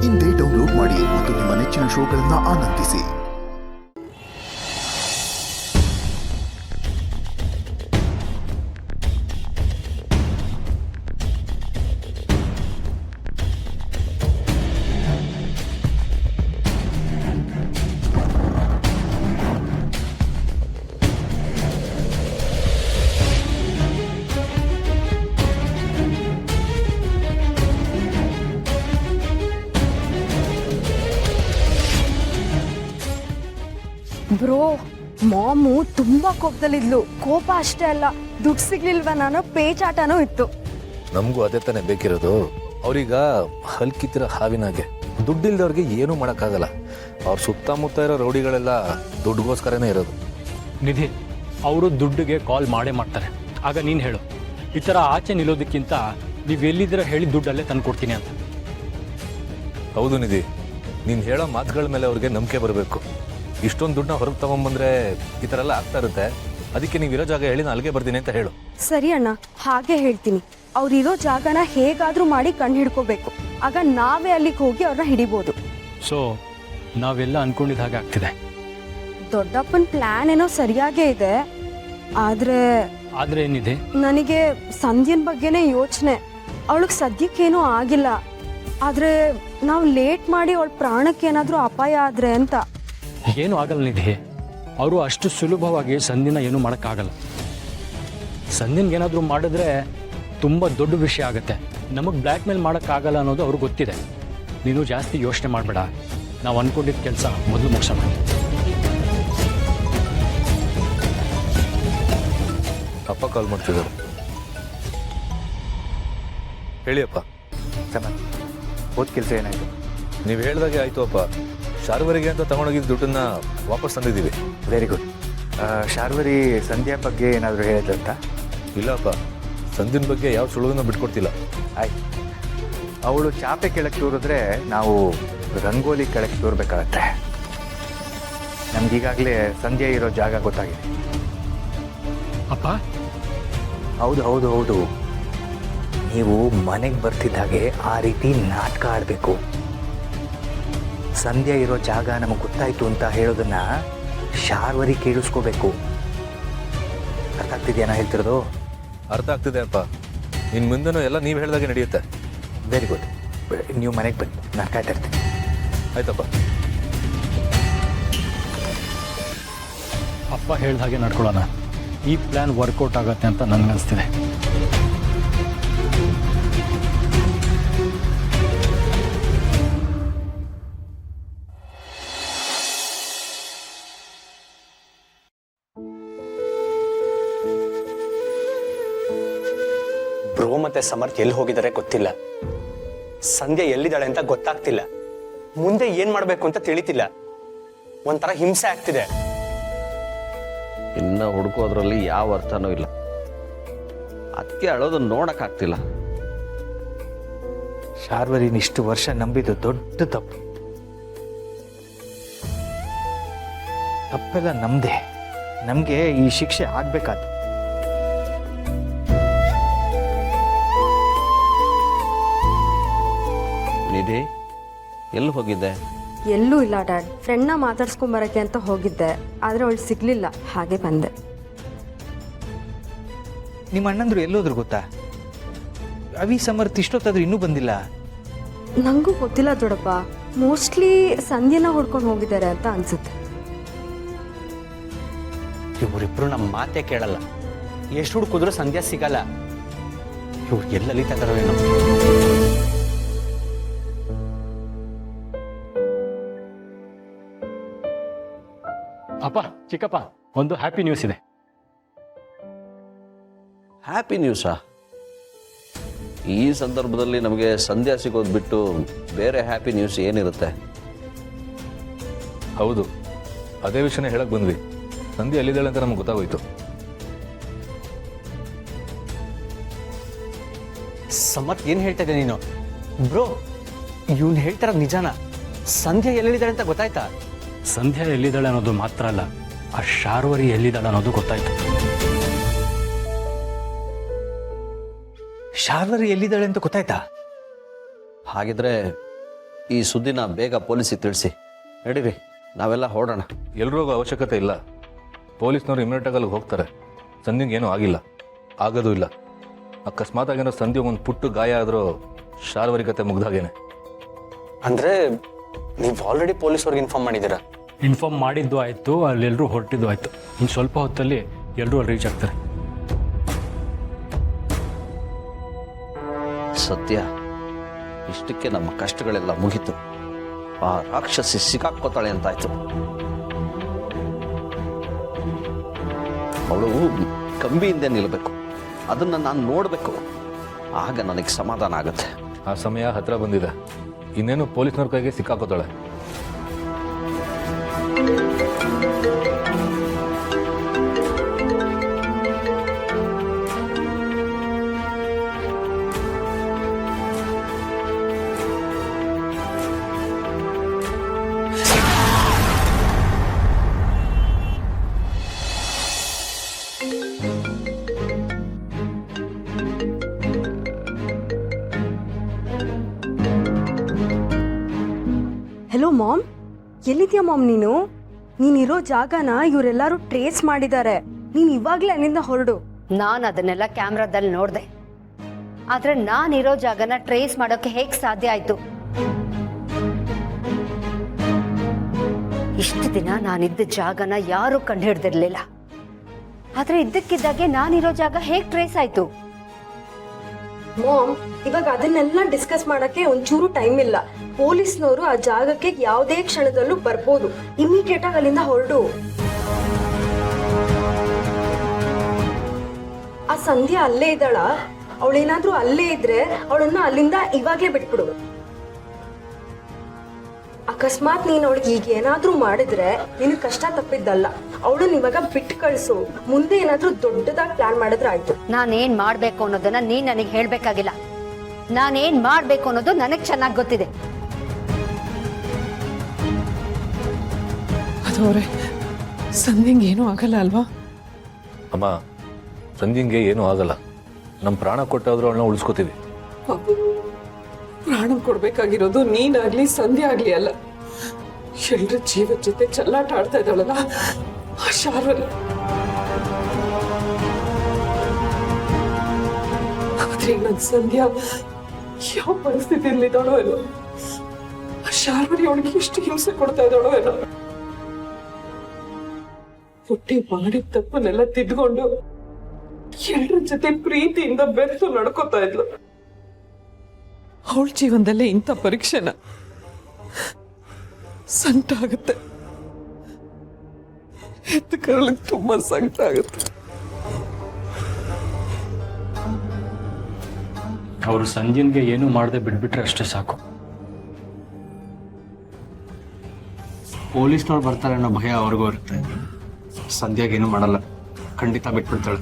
ಇಂದೇ ಡೌನ್ಲೋಡ್ ಮಾಡಿ ಮತ್ತು ನಿಮ್ಮ ನೆಚ್ಚಿನ ಶೋಗಳನ್ನು ಆನಂದಿಸಿ. ಬ್ರೋ, ಮಾಮು ತುಂಬಾ ಕೋಪದಲ್ಲಿದ್ಲು. ಕೋಪ ಅಷ್ಟೇ ಅಲ್ಲ, ದುಡ್ಡು ಸಿಗ್ಲಿಲ್ವ ನಾನು ಪೇಚಾಟನೂ ಇತ್ತು. ನಮಗೂ ಅದೇ ತಾನೇ ಬೇಕಿರೋದು. ಅವ್ರೀಗ ಹಲ್ಕಿತ್ತಿರೋ ಹಾವಿನಾಗೆ ದುಡ್ಡಿಲ್ದವ್ರಿಗೆ ಏನೂ ಮಾಡೋಕ್ಕಾಗಲ್ಲ. ಅವ್ರ ಸುತ್ತಮುತ್ತ ಇರೋ ರೌಡಿಗಳೆಲ್ಲ ದುಡ್ಡುಗೋಸ್ಕರನೇ ಇರೋದು. ನಿಧಿ, ಅವರು ದುಡ್ಡಿಗೆ ಕಾಲ್ ಮಾಡೇ ಮಾಡ್ತಾರೆ. ಆಗ ನೀನು ಹೇಳು, ಈ ಥರ ಆಚೆ ನಿಲ್ಲೋದಕ್ಕಿಂತ ನೀವು ಎಲ್ಲಿದ್ದೀರ ಹೇಳಿ ದುಡ್ಡಲ್ಲೇ ತಂದು ಕೊಡ್ತೀನಿ ಅಂತ. ಹೌದು ನಿಧಿ, ನೀನು ಹೇಳೋ ಮಾತುಗಳ ಮೇಲೆ ಅವ್ರಿಗೆ ನಂಬಿಕೆ ಬರಬೇಕು. ಇಷ್ಟೊಂದು ದುಡ್ಡನ್ನ ಹೊರಗೆ ತಗೊಂಡ್ಬಂದ್ರೆ ಈ ಥರ ಎಲ್ಲ ಆಗ್ತಾ ಇರುತ್ತೆ. ಅದಕ್ಕೆ ನೀವು ಇರೋ ಜಾಗ ಹೇಳಿ ನಾನು ಅಲ್ಲಿಗೆ ಬರ್ತೀನಿ ಅಂತ ಹೇಳು. ಸರಿ ಅಣ್ಣ, ಹಾಗೆ ಹೇಳ್ತೀನಿ. ಅವ್ರಿರೋ ಜಾಗನ ಹೇಗಾದ್ರೂ ಮಾಡಿ ಕಣ್ಣು ಹಿಡ್ಕೋಬೇಕು. ಆಗ ನಾವೇ ಅಲ್ಲಿಗೆ ಹೋಗಿ ಅವ್ರನ್ನ ಹಿಡಿಬೋದು. ಸೊ ನಾವೆಲ್ಲ ಅನ್ಕೊಂಡಿದ್ದ ಹಾಗೆ ಆಗ್ತಿದೆ. ದೊಡ್ಡಪ್ಪನ ಪ್ಲಾನ್ ಏನೋ ಸರಿಯಾಗೇ ಇದೆ. ಆದ್ರೆ ಏನಿದೆ, ನನಗೆ ಸಂಧ್ಯನ್ ಬಗ್ಗೆನೇ ಯೋಚನೆ. ಅವಳಿಗೆ ಸದ್ಯಕ್ಕೇನೂ ಆಗಿಲ್ಲ. ಆದ್ರೆ ನಾವು ಲೇಟ್ ಮಾಡಿ ಅವಳ ಪ್ರಾಣಕ್ಕೆ ಏನಾದ್ರೂ ಅಪಾಯ ಆದ್ರೆ ಅಂತ. ಏನೂ ಆಗಲ್ಲ ನಿಧಿ. ಅವರು ಅಷ್ಟು ಸುಲಭವಾಗಿ ಸಂಧಿನ ಏನೂ ಮಾಡೋಕ್ಕಾಗಲ್ಲ. ಸಂಧಿನ್ಗೇನಾದರೂ ಮಾಡಿದ್ರೆ ತುಂಬ ದೊಡ್ಡ ವಿಷಯ ಆಗುತ್ತೆ. ನಮಗೆ ಬ್ಲ್ಯಾಕ್ ಮೇಲ್ ಮಾಡೋಕ್ಕಾಗಲ್ಲ ಅನ್ನೋದು ಅವ್ರಿಗೆ ಗೊತ್ತಿದೆ. ನೀನು ಜಾಸ್ತಿ ಯೋಚನೆ ಮಾಡಬೇಡ. ನಾವು ಅಂದ್ಕೊಂಡಿದ್ದ ಕೆಲಸ ಮೊದಲು ಮುಗಿಸೋಣ. ಅಪ್ಪ ಕಾಲ್ ಮಾಡ್ತಿದ್ದಾರೆ. ಹೇಳಿಯಪ್ಪ. ಸಮನ್, ಹೋದ ಕೆಲಸ ಏನಾಯಿತು? ನೀವು ಹೇಳ್ದಾಗೆ ಆಯಿತು ಅಪ್ಪ. ಶಾರ್ವರಿಗೆ ಅಂತ ತಗೊಂಡೋಗಿದ್ದ ದುಡ್ಡನ್ನ ವಾಪಸ್ ತಂದಿದ್ದೀವಿ. Very good. ಶಾರ್ವರಿ ಸಂಧ್ಯಾ ಬಗ್ಗೆ ಏನಾದರೂ ಹೇಳಿದ್ರಂತ? ಇಲ್ಲಪ್ಪ, ಸಂಧಿನ ಬಗ್ಗೆ ಯಾವ ಸುಳುವನ್ನ ಬಿಟ್ಕೊಡ್ತಿಲ್ಲ. ಆಯ್ತು. ಅವಳು ಚಾಪೆ ಕೆಳಕ್ಕೆ ತೂರಿದ್ರೆ ನಾವು ರಂಗೋಲಿ ಕೆಳಕ್ಕೆ ತೂರ್ಬೇಕಾಗತ್ತೆ. ನಮ್ಗೀಗಾಗಲೇ ಸಂಧ್ಯಾ ಇರೋ ಜಾಗ ಗೊತ್ತಾಗಿದೆ. ಅಪ್ಪ, ಹೌದು ಹೌದು ಹೌದು. ನೀವು ಮನೆಗೆ ಬರ್ತಿದ್ದ ಹಾಗೆ ಆ ರೀತಿ ನಾಟಕ ಆಡಬೇಕು. ಸಂಧ್ಯಾ ಇರೋ ಜಾಗ ನಮಗೆ ಗೊತ್ತಾಯ್ತು ಅಂತ ಹೇಳೋದನ್ನ ಶಾರ್ವರಿ ಕೇಳಿಸ್ಕೋಬೇಕು. ಅರ್ಥ ಆಗ್ತಿದೆಯಾ ನಾ ಹೇಳ್ತಿರೋದು? ಅರ್ಥ ಆಗ್ತಿದೆ ಅಪ್ಪ. ಇನ್ನು ಮುಂದೆನೂ ಎಲ್ಲ ನೀವು ಹೇಳ್ದಾಗೆ ನಡೆಯುತ್ತೆ. Very good. ನೀವು ಮನೆಗೆ ಬನ್ನಿ, ನಾನು ಕಾಯ್ತಾ ಇರ್ತೀನಿ. ಆಯ್ತಪ್ಪ. ಅಪ್ಪ ಹೇಳ್ದ ಹಾಗೆ ನಡ್ಕೊಳ್ಳೋಣ. ಈ ಪ್ಲ್ಯಾನ್ ವರ್ಕೌಟ್ ಆಗುತ್ತೆ ಅಂತ ನನಗನ್ನಿಸ್ತಿದೆ. ಬ್ರೋ ಮತ್ತೆ ಸಮರ್ಥ್ ಎಲ್ಲಿ ಹೋಗಿದ್ದಾರೆ ಗೊತ್ತಿಲ್ಲ. ಸಂಧ್ಯಾ ಎಲ್ಲಿದ್ದಾಳೆ ಅಂತ ಗೊತ್ತಾಗ್ತಿಲ್ಲ. ಮುಂದೆ ಏನ್ ಮಾಡ್ಬೇಕು ಅಂತ ತಿಳಿತಿಲ್ಲ. ಒಂಥರ ಹಿಂಸೆ ಆಗ್ತಿದೆ. ಇನ್ನ ಹುಡುಕೋದ್ರಲ್ಲಿ ಯಾವ ಅರ್ಥನೂ ಇಲ್ಲ. ಅದಕ್ಕೆ ಅಳೋದನ್ನ ನೋಡಕ್ಕಾಗ್ತಿಲ್ಲ. ಶಾರ್ವರಿನ ಇಷ್ಟು ವರ್ಷ ನಂಬಿದ್ದು ದೊಡ್ಡ ತಪ್ಪು. ತಪ್ಪೆಲ್ಲ ನಮ್ದೇ. ನಮಗೆ ಈ ಶಿಕ್ಷೆ ಆಗ್ಬೇಕಾದ. ನಿಧಿ, ಎಲ್ಲಿ ಹೋಗಿದ್ದೆ? ಎಲ್ಲೂ ಇಲ್ಲ ಡ್ಯಾಡ್. ಫ್ರೆಂಡ್ನ ಮಾತಾಡ್ಸ್ಕೊಂಬರಕ್ಕೆ ಅಂತ ಹೋಗಿದ್ದೆ. ಆದ್ರೆ ಅವಳು ಸಿಗ್ಲಿಲ್ಲ, ಹಾಗೆ ಬಂದೆ. ನಿಮ್ಮ ಅಣ್ಣಂದ್ರು ಎಲ್ಲೋದ್ರು ಗೊತ್ತಾ? ಅವಿ ಸಮರ್ಥ್ ಇಷ್ಟೊತ್ತಾದ್ರೂ ಇನ್ನೂ ಬಂದಿಲ್ಲ. ನಂಗೂ ಗೊತ್ತಿಲ್ಲ ದೊಡ್ಡಪ್ಪ. ಮೋಸ್ಟ್ಲಿ ಸಂಧ್ಯನ ಹುಡ್ಕೊಂಡು ಹೋಗಿದ್ದಾರೆ ಅಂತ ಅನ್ಸುತ್ತೆ. ಇವರಿಬ್ರು ನಮ್ಮ ಮಾತೇ ಕೇಳಲ್ಲ. ಎಷ್ಟು ಹುಡುಕಿದ್ರು ಸಂಧ್ಯಾ ಸಿಗಲ್ಲ. ಇವ್ರು ಎಲ್ಲಲ್ಲಿ ತಗರೋ ಏನೋ. ಅಪ್ಪ, ಚಿಕ್ಕಪ್ಪ, ಒಂದು ಹ್ಯಾಪಿ ನ್ಯೂಸ್ ಇದೆ. ಹ್ಯಾಪಿ ನ್ಯೂಸಾ? ಈ ಸಂದರ್ಭದಲ್ಲಿ ನಮಗೆ ಸಂಧ್ಯಾ ಸಿಗೋದು ಬಿಟ್ಟು ಬೇರೆ ಹ್ಯಾಪಿ ನ್ಯೂಸ್ ಏನಿರುತ್ತೆ? ಹೌದು, ಅದೇ ವಿಷಯನೇ ಹೇಳಕ್ ಬಂದ್ವಿ. ಸಂಧ್ಯಾ ಎಲ್ಲಿದ್ದಾಳೆ ಅಂತ ನಮ್ಗೆ ಗೊತ್ತಾಗೋಯ್ತು. ಸಮರ್ಥ್ ಏನ್ ಹೇಳ್ತಾ ಇದ್ದೆ ನೀನು? ಬ್ರೋ, ಇವ್ನು ಹೇಳ್ತಾರ ನಿಜಾನ? ಸಂಧ್ಯಾ ಎಲ್ಲಿದ್ದಾಳೆ ಅಂತ ಗೊತ್ತಾಯ್ತಾ? ಸಂಧ್ಯಾ ಎಲ್ಲಿದ್ದಾಳೆ ಅನ್ನೋದು ಮಾತ್ರ ಅಲ್ಲ, ಆ ಶಾರ್ವರಿ ಎಲ್ಲಿದ್ದಾಳೆ ಅನ್ನೋದು ಗೊತ್ತಾಯ್ತು. ಶಾರ್ವರಿ ಎಲ್ಲಿದ್ದಾಳೆ ಅಂತ ಗೊತ್ತಾಯ್ತಾ? ಹಾಗಿದ್ರೆ ಈ ಸುದ್ದಿನ ಬೇಗ ಪೊಲೀಸಿಗೆ ತಿಳಿಸಿ. ನಡೀರಿ, ನಾವೆಲ್ಲ ಹೊರಡೋಣ. ಎಲ್ರಿಗೂ ಅವಶ್ಯಕತೆ ಇಲ್ಲ. ಪೊಲೀಸ್ನವ್ರು ಇಮಿಡಿಯೇಟಾಗಿ ಅಲ್ಲಿಗೆ ಹೋಗ್ತಾರೆ. ಸಂಧ್ಯಂಗೆ ಏನೂ ಆಗಿಲ್ಲ, ಆಗೋದು ಇಲ್ಲ. ಅಕಸ್ಮಾತ್ ಆಗೇನೋ ಸಂಧ್ಯಂಗೆ ಒಂದು ಪುಟ್ಟು ಗಾಯ ಆದರೂ ಶಾರ್ವರಿ ಕತೆ ಮುಗ್ದಾಗೇನೆ. ಅಂದ್ರೆ ನೀವು ಆಲ್ರೆಡಿ ಪೊಲೀಸವ್ರಿಗೆ ಇನ್ಫಾರ್ಮ್ ಮಾಡಿದ್ದೀರಾ? ಇನ್ಫಾರ್ಮ್ ಮಾಡಿದ್ದು ಆಯಿತು, ಅಲ್ಲೆಲ್ಲರೂ ಹೊರಟಿದ್ದು ಆಯಿತು. ಇನ್ನು ಸ್ವಲ್ಪ ಹೊತ್ತಲ್ಲಿ ಎಲ್ಲರೂ ಅಲ್ಲಿ ರೀಚ್ ಆಗ್ತಾರೆ. ಸತ್ಯ, ಇಷ್ಟಕ್ಕೆ ನಮ್ಮ ಕಷ್ಟಗಳೆಲ್ಲ ಮುಗೀತು. ಆ ರಾಕ್ಷಸಿ ಸಿಕ್ಕಾಕ್ಕೋತಾಳೆ ಅಂತಾಯ್ತು. ಅವಳು ಕಂಬಿಯಿಂದ ನಿಲ್ಲಬೇಕು, ಅದನ್ನು ನಾನು ನೋಡಬೇಕು. ಆಗ ನನಗೆ ಸಮಾಧಾನ ಆಗುತ್ತೆ. ಆ ಸಮಯ ಹತ್ರ ಬಂದಿದೆ. ಇನ್ನೇನು ಪೊಲೀಸ್ನವ್ರ ಕೈಗೆ ಸಿಕ್ಕಾಕೋತಾಳೆ. ಹೆಲೋ ಮಾಮ್, ಎಲ್ಲಿದ್ಯಾ ಮಾಮ್ ನೀನು? ನೀನಿರೋ ಜಾಗನ ಇವರೆಲ್ಲರೂ ಟ್ರೇಸ್ ಮಾಡಿದ್ದಾರೆ. ನೀನು ಇವಾಗಲೇ ಅಲ್ಲಿಂದ ಹೊರಡು. ನಾನು ಅದನ್ನೆಲ್ಲ ಕ್ಯಾಮ್ರಾದಲ್ಲಿ ನೋಡಿದೆ, ಆದ್ರೆ ನಾನಿರೋ ಜಾಗನ ಟ್ರೇಸ್ ಮಾಡೋಕೆ ಹೇಗೆ ಸಾಧ್ಯ ಆಯ್ತು? ಇಷ್ಟು ದಿನ ನಾನಿದ್ದ ಜಾಗನ ಯಾರೂ ಕಂಡುಹಿಡ್ದಿರ್ಲಿಲ್ಲ, ಆದ್ರೆ ಇದ್ದಕ್ಕಿದ್ದಾಗೆ ನಾನಿರೋ ಜಾಗ ಹೇಗೆ ಟ್ರೇಸ್ ಆಯ್ತು? ಮಾಮ್, ಇವಾಗ ಅದನ್ನೆಲ್ಲ ಡಿಸ್ಕಸ್ ಮಾಡಕ್ಕೆ ಒಂಚೂರು ಟೈಮ್ ಇಲ್ಲ. ಪೊಲೀಸ್ನವರು ಆ ಜಾಗಕ್ಕೆ ಯಾವುದೇ ಕ್ಷಣದಲ್ಲೂ ಬರ್ಬೋದು. ಇಮಿಡಿಯೇಟ್ ಆಗಿ ಅಲ್ಲಿಂದ ಹೊರಡು. ಆ ಸಂಧ್ಯಾ ಅಲ್ಲೇ ಇದ್ದಾಳ? ಅವಳೇನಾದ್ರೂ ಅಲ್ಲೇ ಇದ್ರೆ ಅವಳನ್ನ ಅಲ್ಲಿಂದ ಇವಾಗ್ಲೇ ಬಿಟ್ಬಿಡು. ಅಕಸ್ಮಾತ್ ನೀನ್ ಅವಳಿಗೆ ಈಗ ಏನಾದ್ರೂ ಮಾಡಿದ್ರೆ ನಿನ್ ಕಷ್ಟ ತಪ್ಪಿದ್ದಲ್ಲ. ಅವಳನ್ನ ಇವಾಗ ಬಿಟ್ಟು ಕಳ್ಸು. ಮುಂದೆ ಏನಾದ್ರೂ ದೊಡ್ಡದಾಗಿ ಪ್ಲಾನ್ ಮಾಡಿದ್ರೆ ಆಯ್ತು. ನಾನೇನ್ ಮಾಡ್ಬೇಕು ಅನ್ನೋದನ್ನ ನೀನ್ ನನಗೆ ಹೇಳ್ಬೇಕಾಗಿಲ್ಲ. ನಾನೇನ್ ಮಾಡ್ಬೇಕು ಅನ್ನೋದು ನನಗ್ ಚೆನ್ನಾಗಿ ಗೊತ್ತಿದೆ. ಅದವ್ರೆ, ಸಂಧ್ಯಂಗೆ ಏನೂ ಆಗಲ್ಲ ಅಲ್ವಾ? ಅಮ್ಮ, ಸಂಧ್ಯಂಗೆ ಏನೂ ಆಗಲ್ಲ. ನಮ್ಮ ಪ್ರಾಣ ಕೊಟ್ಟಾದ್ರೂ ಅವಳನ್ನ ಉಳಿಸ್ಕೋತೀವಿ. ಪ್ರಾಣ ಕೊಡ್ಬೇಕಾಗಿರೋದು ನೀನಾಗ್ಲಿ ಸಂಧ್ಯಾ ಆಗ್ಲಿ ಅಲ್ಲ, ಎಲ್ರ ಜೀವದ ಜೊತೆ ಚೆಲ್ಲಾಟ ಆಡ್ತಾ ಇದ್ದಾಳಲ್ಲ ಆ ಶಾರ್ವರಿ. ಆದ್ರೆ ನನ್ ಸಂಧ್ಯಾ ಯಾವ ಪರಿಸ್ಥಿತಿಯಲ್ಲಿದ್ದಾಳೋ ಏನೋ, ಆ ಶಾರ್ವರಿ ಅವಳಿಗೆ ಎಷ್ಟು ಹಿಂಸೆ ಕೊಡ್ತಾ ಇದ್ದಾಳೋ ಏನೋ. ಹುಟ್ಟಿ ಮಾಡಿದ ತಪ್ಪನ್ನೆಲ್ಲ ತಿದ್ಕೊಂಡು ಎಲ್ರ ಜೊತೆ ಪ್ರೀತಿಯಿಂದ ಬೆರೆತು ನಡ್ಕೋತಾ ಇದ್ಲು. ಅವಳ ಜೀವನದಲ್ಲೇ ಇಂಥ ಪರೀಕ್ಷೆನ ಸಂಕಟ ಆಗುತ್ತೆ. ಎದ್ದು ಕರಳಿಗೆ ತುಂಬಾ ಸಂಕಟ ಆಗುತ್ತೆ. ಅವರು ಸಂಧ್ಯನ್ಗೆ ಏನೂ ಮಾಡದೆ ಬಿಟ್ಬಿಟ್ರೆ ಅಷ್ಟೇ ಸಾಕು. ಪೊಲೀಸ್ನವ್ರು ಬರ್ತಾರೆ ಅನ್ನೋ ಭಯ ಅವ್ರಿಗೂ ಇರುತ್ತೆ. ಸಂಧ್ಯಾಗೇನು ಮಾಡಲ್ಲ, ಖಂಡಿತ ಬಿಟ್ಬಿಡ್ತಾಳೆ.